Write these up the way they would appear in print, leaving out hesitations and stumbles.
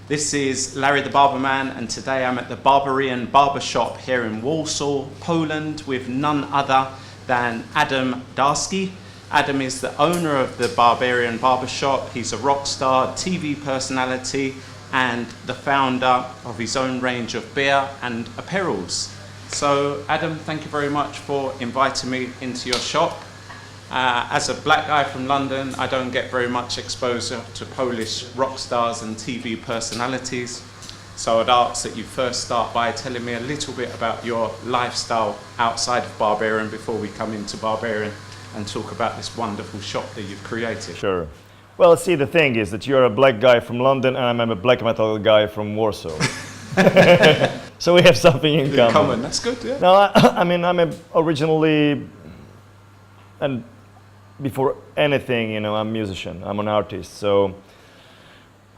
This is Larry the Barberman, and today I'm at the Barberian Barbershop here in Warsaw, Poland, with none other than Adam Darski. Adam is the owner of the Barberian Barbershop. He's a rock star, TV personality, and the founder of his own range of beer and apparels. So Adam, thank you very much for inviting me into your shop. As a black guy from London, I don't get very much exposure to Polish rock stars and TV personalities. So I'd ask that you first start by telling me a little bit about your lifestyle outside of Barberian before we come into Barberian and talk about this wonderful shop that you've created. Sure. Well, see, the thing is that you're a black guy from London and I'm a black metal guy from Warsaw. So we have something in common. That's good, yeah. No, I mean, I'm originally, and before anything, you know, I'm a musician, I'm an artist. So,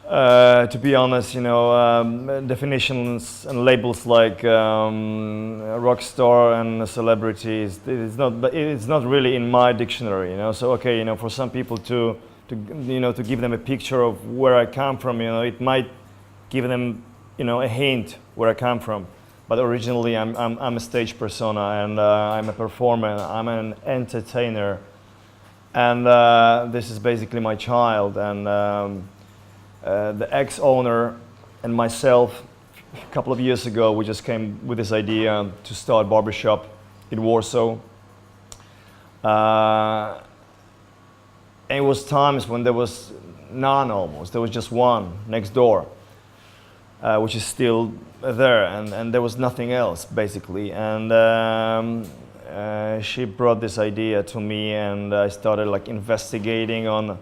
to be honest, you know, definitions and labels like a rock star and a celebrity, it's not really in my dictionary, you know. So, okay, you know, for some people to give them a picture of where I come from, you know, it might give them, you know, a hint where I come from. But originally, I'm a stage persona, and I'm a performer, I'm an entertainer. And this is basically my child, and the ex-owner and myself, a couple of years ago, we just came with this idea to start a barbershop in Warsaw. And it was times when there was none almost, there was just one next door, which is still there, and there was nothing else basically. And she brought this idea to me, and I started like investigating on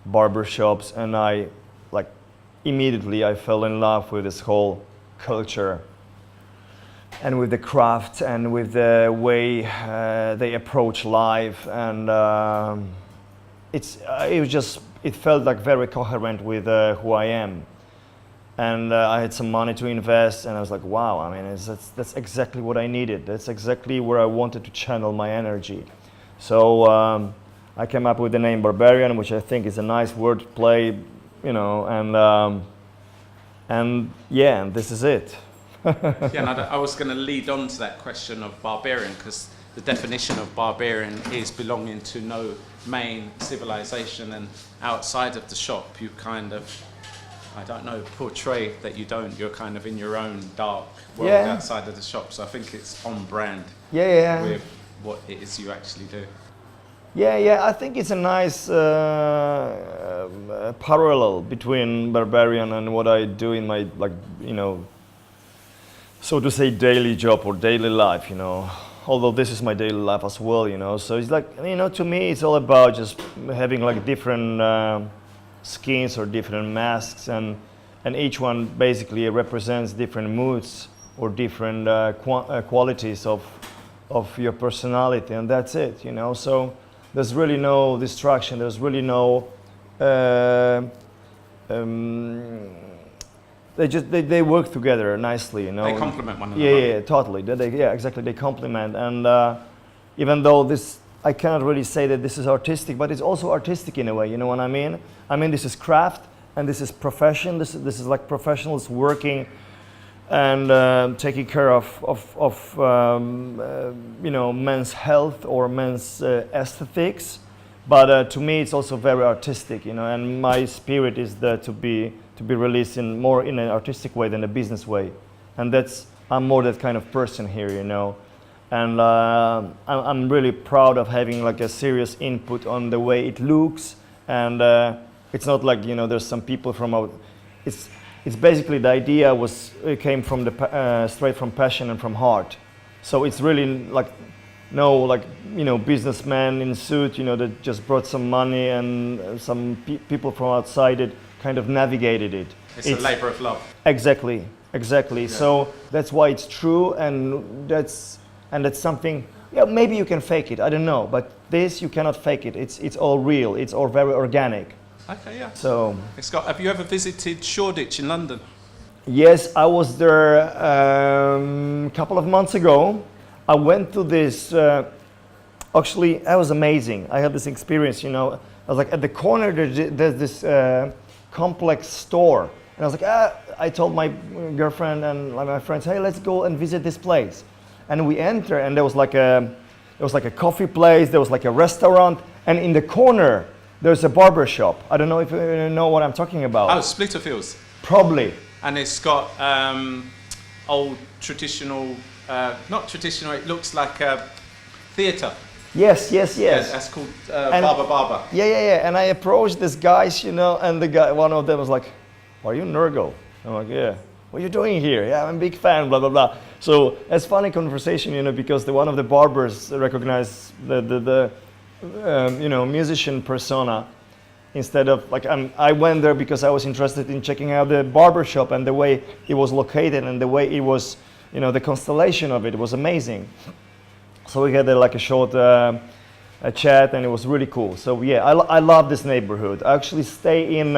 barbershops, and I immediately fell in love with this whole culture and with the craft and with the way they approach life, and it felt like very coherent with who I am. And I had some money to invest, and I was like, wow, I mean, that's exactly what I needed. That's exactly where I wanted to channel my energy. So I came up with the name Barberian, which I think is a nice word play, you know, and yeah, and this is it. Yeah, and I was going to lead on to that question of Barberian, because the definition of Barbarian is belonging to no main civilization, and outside of the shop, you kind of, I don't know, portray that you don't. You're kind of in your own dark world outside of the shop. So I think it's on brand with what it is you actually do. Yeah, I think it's a nice parallel between Barberian and what I do in my, so to say, daily job or daily life, you know. Although this is my daily life as well, you know. So it's like, you know, to me, it's all about just having like different skins or different masks, and each one basically represents different moods or different qualities of your personality, and that's it, you know. So there's really no distraction, there's really no they work together nicely, you know. They complement one another. Yeah, totally. Exactly, they complement. And even though this, I cannot really say that this is artistic, but it's also artistic in a way, you know what I mean? I mean, this is craft and this is profession. This is like professionals working and taking care of you know, men's health or men's aesthetics. But to me, it's also very artistic, you know. And my spirit is there to be released more in an artistic way than a business way, and I'm more that kind of person here, you know. And I'm really proud of having like a serious input on the way it looks, and it's not like, you know, there's some people from out. It's basically the idea came from straight from passion and from heart. So it's really like no, like, you know, businessman in suit, you know, that just brought some money, and some people from outside it kind of navigated it. It's a labor of love. Exactly. Yeah. So that's why it's true, and that's something. Yeah, maybe you can fake it. I don't know, but this you cannot fake it. It's all real. It's all very organic. Okay, yeah. So. Have you ever visited Shoreditch in London? Yes, I was there a couple of months ago. I went to this. Actually, that was amazing. I had this experience. You know, I was like at the corner. There's this complex store, and I was like, I told my girlfriend and like my friends, hey, let's go and visit this place. And we enter, and there was like a coffee place, there was like a restaurant, and in the corner there's a barber shop. I don't know if you know what I'm talking about. Oh, Splitterfields. Probably. And it's got old traditional, not traditional, it looks like a theatre. Yes. Yeah, that's called Barber. Yeah. And I approached these guys, you know, and the guy, one of them was like, are you Nergal? I'm like, yeah. What are you doing here? Yeah, I'm a big fan, blah, blah, blah. So it's funny conversation, you know, because one of the barbers recognized the musician persona. Instead of, like, I went there because I was interested in checking out the barber shop and the way it was located and the way it was, you know, the constellation of it was amazing. So we had a short a chat, and it was really cool. So yeah, I love this neighborhood. I actually stay in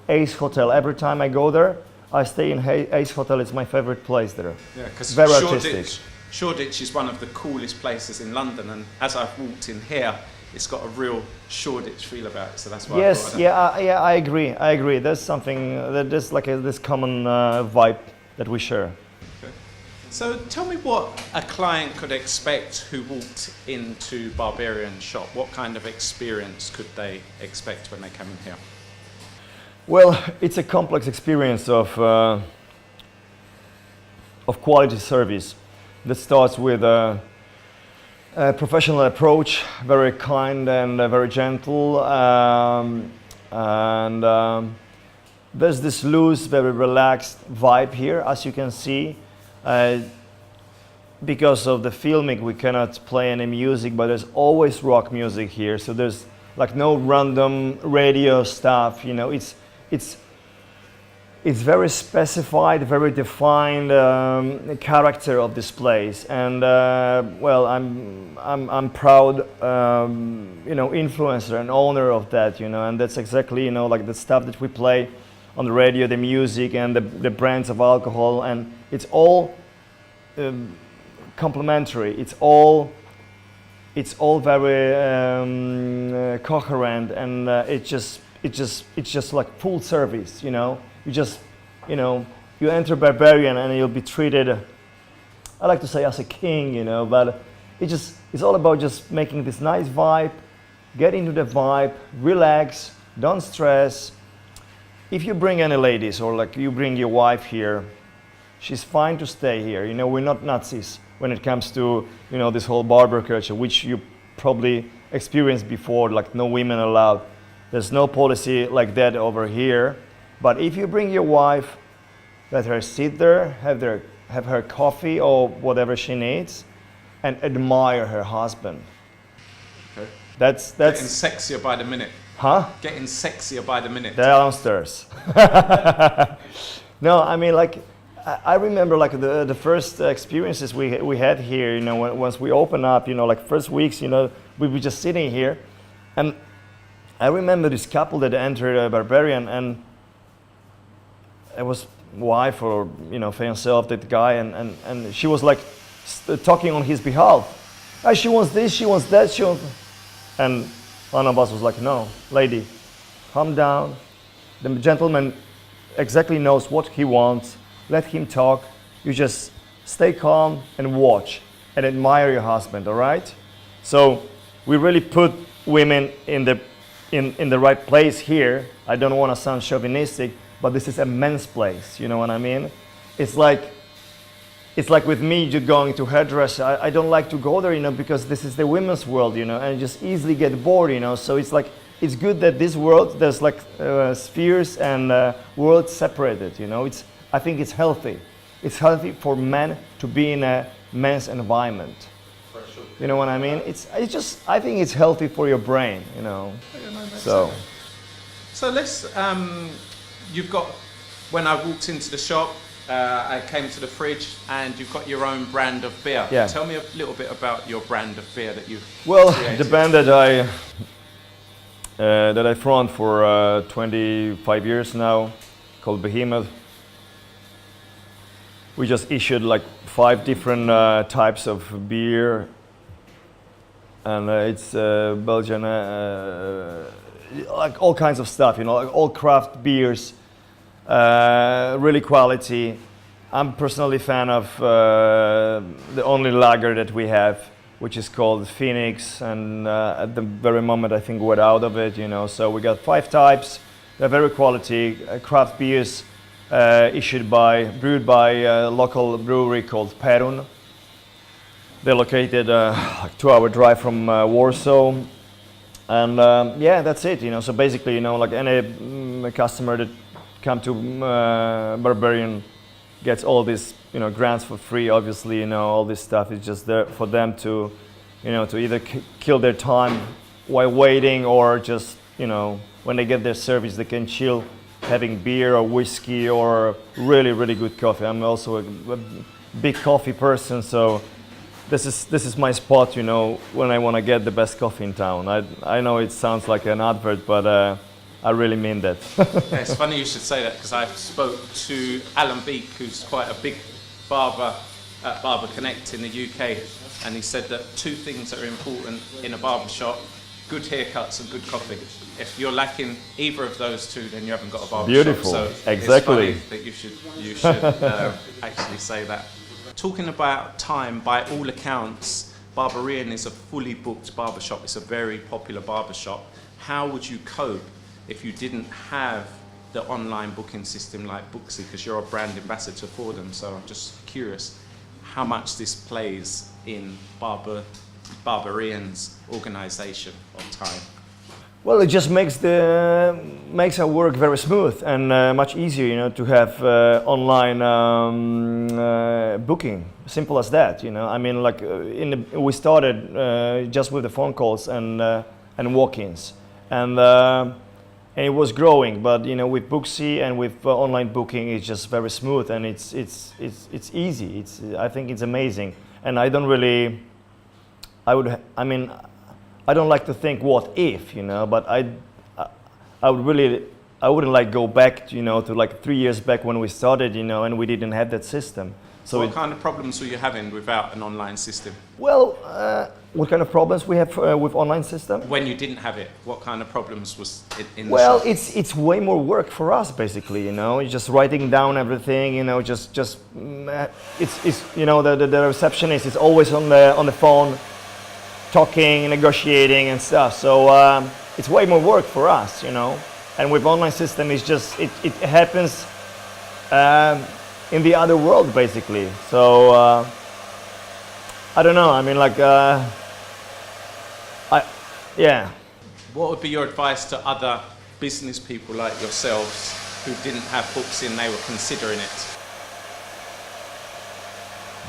Ace Hotel. Every time I go there, I stay in Ace Hotel. It's my favorite place there. Yeah, because very artistic. Shoreditch is one of the coolest places in London, and as I've walked in here, it's got a real Shoreditch feel about it. So that's why. Yes, I agree. There's something there's like this common vibe that we share. So tell me what a client could expect who walked into Barberian shop. What kind of experience could they expect when they come in here? Well, it's a complex experience of quality service that starts with a professional approach, very kind and very gentle, and there's this loose, very relaxed vibe here, as you can see. Because of the filming, we cannot play any music, but there's always rock music here. So there's like no random radio stuff. You know, it's very specified, very defined character of this place. And well, I'm proud, you know, influencer and owner of that. You know, and that's exactly, you know, like the stuff that we play on the radio, the music and the brands of alcohol, and it's all complementary. It's all very coherent, and it's just like full service. You know, you enter Barberian and you'll be treated, I like to say, as a king. You know, but it's all about just making this nice vibe, get into the vibe, relax, don't stress. If you bring any ladies, or like you bring your wife here, she's fine to stay here. You know, we're not Nazis when it comes to, you know, this whole barber culture, which you probably experienced before, like no women allowed. There's no policy like that over here. But if you bring your wife, let her sit there, have her coffee or whatever she needs, and admire her husband. Okay. That's getting sexier by the minute. Huh? Getting sexier by the minute. Downstairs. No, I mean, like, I remember like the first experiences we had here, you know, once we opened up, you know, like first weeks, you know, we were just sitting here, and I remember this couple that entered Barberian, and it was wife or, you know, fiancé of that guy, and she was like talking on his behalf. She wants this, she wants that, she wants, and one of us was like, no, lady, calm down. The gentleman exactly knows what he wants. Let him talk. You just stay calm and watch and admire your husband, all right? So we really put women in the right place here. I don't want to sound chauvinistic, but this is a men's place, you know what I mean? It's like with me, you're going to hairdresser. I don't like to go there, you know, because this is the women's world, you know, and you just easily get bored, you know. So it's like, it's good that this world, there's like spheres and worlds separated, you know. I think it's healthy. It's healthy for men to be in a men's environment. For sure. You know what I mean? I think it's healthy for your brain, you know. So let's, you've got, when I walked into the shop, I came to the fridge, and you've got your own brand of beer. Yeah. Tell me a little bit about your brand of beer that you've created. The band that I front for 25 years now, called Behemoth. We just issued like 5 different types of beer, and it's Belgian, like all kinds of stuff, you know, like all craft beers. really quality. I'm personally a fan of the only lager that we have, which is called Phoenix, and at the very moment I think we're out of it, you know. So we got 5 types. They're very quality craft beers, brewed by a local brewery called Perun. They're located like 2-hour drive from Warsaw, and yeah, that's it, you know. So basically, you know, like any customer that come to Barberian gets all these, you know, grants for free. Obviously, you know, all this stuff is just there for them to, you know, to either kill their time while waiting, or just, you know, when they get their service, they can chill, having beer or whiskey or really, really good coffee. I'm also a big coffee person, so this is my spot, you know, when I want to get the best coffee in town. I know it sounds like an advert, but I really mean that. Yeah, it's funny you should say that, because I spoke to Alan Beak, who's quite a big barber at Barber Connect in the UK, and he said that 2 things that are important in a barber shop: good haircuts and good coffee. If you're lacking either of those 2, then you haven't got a barber Beautiful. shop. So Exactly. it's funny that you should actually say that. Talking about time, by all accounts, Barberian is a fully booked barbershop. It's a very popular barbershop. How would you cope if you didn't have the online booking system like Booksy, because you're a brand ambassador for them? So I'm just curious how much this plays in Barberian's organization of time. Well, it just makes our work very smooth and much easier, you know, to have online booking. Simple as that, you know. I mean, like we started just with the phone calls and walk-ins, and it was growing. But you know, with Booksy and with online booking, it's just very smooth, and it's easy. I think it's amazing, and I don't like to think what if, you know, but I wouldn't like go back, you know, to like 3 years back when we started, you know, and we didn't have that system. So what kind of problems were you having without an online system? Well, what kind of problems we have with online system? When you didn't have it, what kind of problems was it in the Well, shop? it's way more work for us, basically, you know, just writing down everything, you know, it's you know, the receptionist is always on the phone, talking, negotiating and stuff. So it's way more work for us, you know. And with online system, it's just it happens in the other world, basically. So I don't know. I mean, like, yeah. What would be your advice to other business people like yourselves who didn't have Booksy and they were considering it?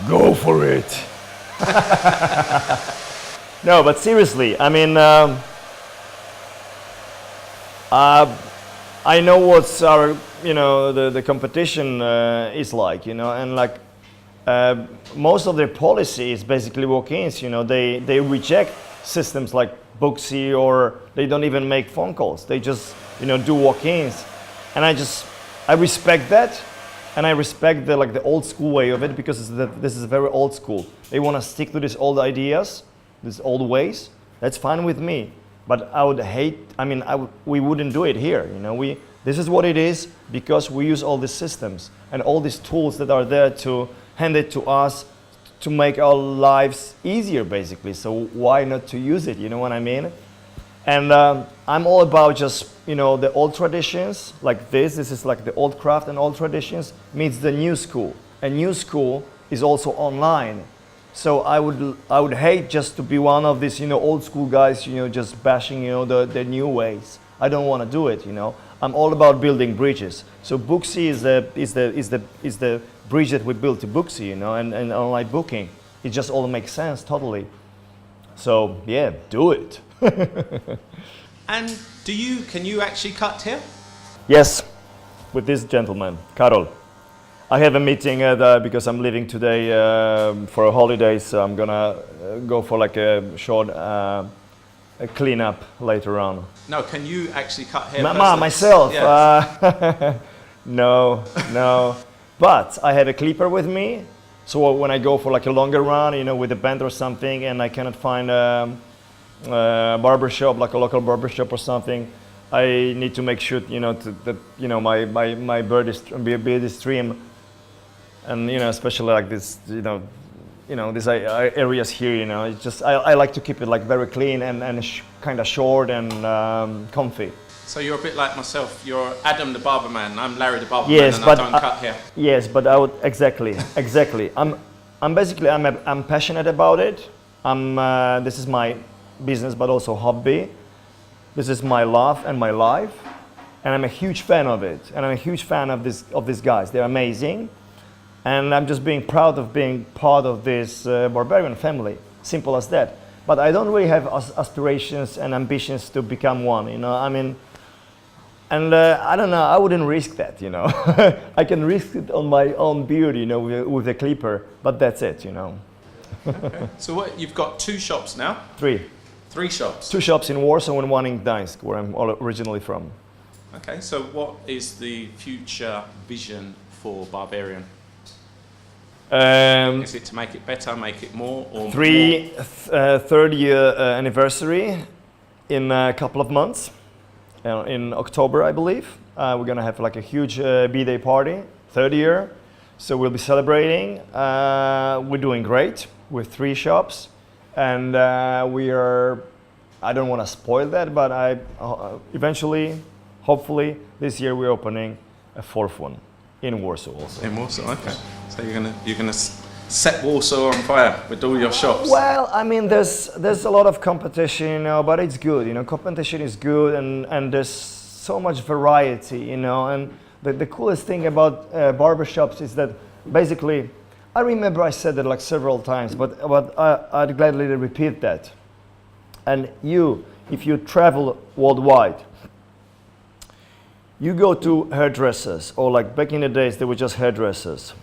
Go for it. No, but seriously, I mean, I know what's our, you know, the competition is like, you know, and like most of their policy is basically walk-ins, you know. They reject systems like Booksy, or they don't even make phone calls. They just, you know, do walk-ins, and I respect that, and I respect the old school way of it, because this is very old school. They want to stick to these old ideas, these old ways. That's fine with me, but I would hate. I mean, we wouldn't do it here. You know, this is what it is, because we use all these systems and all these tools that are there to hand it to us to make our lives easier, basically. So why not to use it? You know what I mean? And I'm all about just, you know, the old traditions like this. This is like the old craft and old traditions meets the new school, and new school is also online. So I would hate just to be one of these, you know, old school guys, you know, just bashing, you know, the new ways. I don't want to do it, you know. I'm all about building bridges. So Booksy is the bridge that we built to Booksy, you know, and online booking. It just all makes sense totally. So yeah, do it. And can you actually cut hair? Yes, with this gentleman, Karol. I have a meeting because I'm leaving today for a holiday, so I'm gonna go for like a short cleanup later on. No, can you actually cut hair? Myself? Yes. No. But I have a clipper with me, so when I go for like a longer run, you know, with a band or something, and I cannot find a barber shop, like a local barber shop or something, I need to make sure, that my bird is beard is trim, and especially like this, these areas here, it's just I like to keep it like very clean and kind of short and comfy. So you're a bit like myself. You're Adam the Barberman. I'm Larry the Barberman, Yes, and but I don't cut hair. Yes, but I would exactly. I'm passionate about it. This is my business, but also hobby. This is my love and my life, and I'm a huge fan of it. And I'm a huge fan of these guys. They're amazing, and I'm just being proud of being part of this Barberian family. Simple as that. But I don't really have aspirations and ambitions to become one. I mean. And I don't know, I wouldn't risk that, I can risk it on my own beard, with a clipper, but that's it, Okay. So you've got 2 shops now? 3. 3 shops? 2 shops in Warsaw and 1 in Gdańsk, where I'm originally from. Okay, so what is the future vision for Barberian? Is it to make it better, make it more, or third year anniversary in a couple of months. In October, I believe. We're gonna have like a huge B-Day party, 3rd year. So we'll be celebrating. We're doing great with 3 shops. And I don't wanna spoil that, but eventually, hopefully, this year we're opening a 4th one in Warsaw also. In Warsaw, okay. So you're gonna set Warsaw on fire with all your shops. Well, I mean, there's a lot of competition, but it's good. Competition is good, and there's so much variety, and the coolest thing about barbershops is that basically, I remember I said that like several times, but I'd gladly repeat that. And if you travel worldwide, you go to hairdressers, or like back in the days, they were just hairdressers.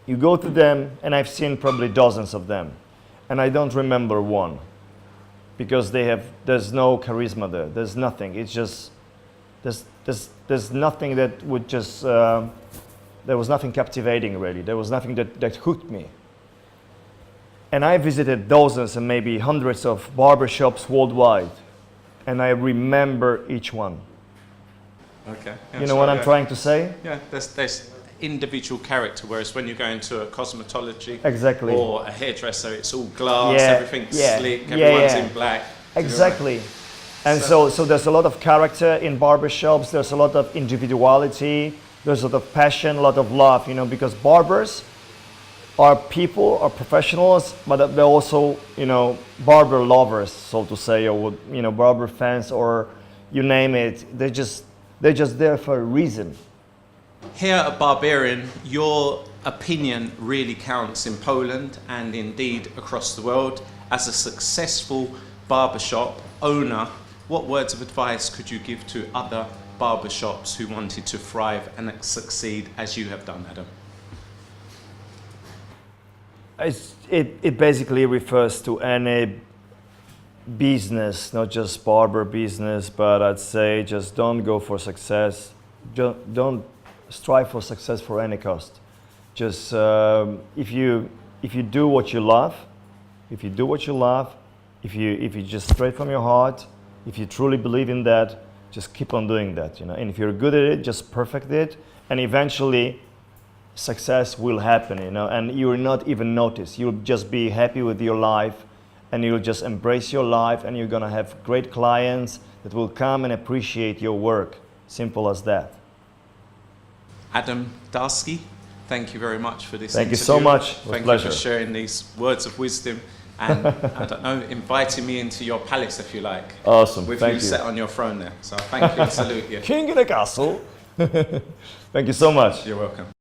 You go to them, and I've seen probably dozens of them, and I don't remember one, because there's no charisma there. There's nothing. It's just there's nothing that would just there was nothing captivating really. There was nothing that hooked me. And I visited dozens and maybe hundreds of barbershops worldwide, and I remember each one. Okay. Yeah, you know what I'm trying to say? Yeah. There's individual character, whereas when you go into a cosmetology or a hairdresser, it's all glass, everything's slick, everyone's in black. Exactly. And so there's a lot of character in barbershops, there's a lot of individuality, there's a lot of passion, a lot of love, because barbers are people, are professionals, but they're also, barber lovers, so to say, or, barber fans, or you name it. They're just there for a reason. Here at Barberian, your opinion really counts in Poland and indeed across the world. As a successful barbershop owner, what words of advice could you give to other barbershops who wanted to thrive and succeed as you have done, Adam? It basically refers to any business, not just barber business, but I'd say just don't go for success. Don't strive for success for any cost. Just if you do what you love, if you just straight from your heart, if you truly believe in that, just keep on doing that, And if you're good at it, just perfect it, and eventually success will happen, And you will not even notice. You'll just be happy with your life, and you'll just embrace your life, and you're gonna have great clients that will come and appreciate your work. Simple as that. Adam Darski, thank you very much for this Thank interview. you so much. Thank you for sharing these words of wisdom and, I don't know, inviting me into your palace, if you like. Awesome. With thank you set on your throne there. So thank you and salute you. King in the castle. Thank you so much. You're welcome.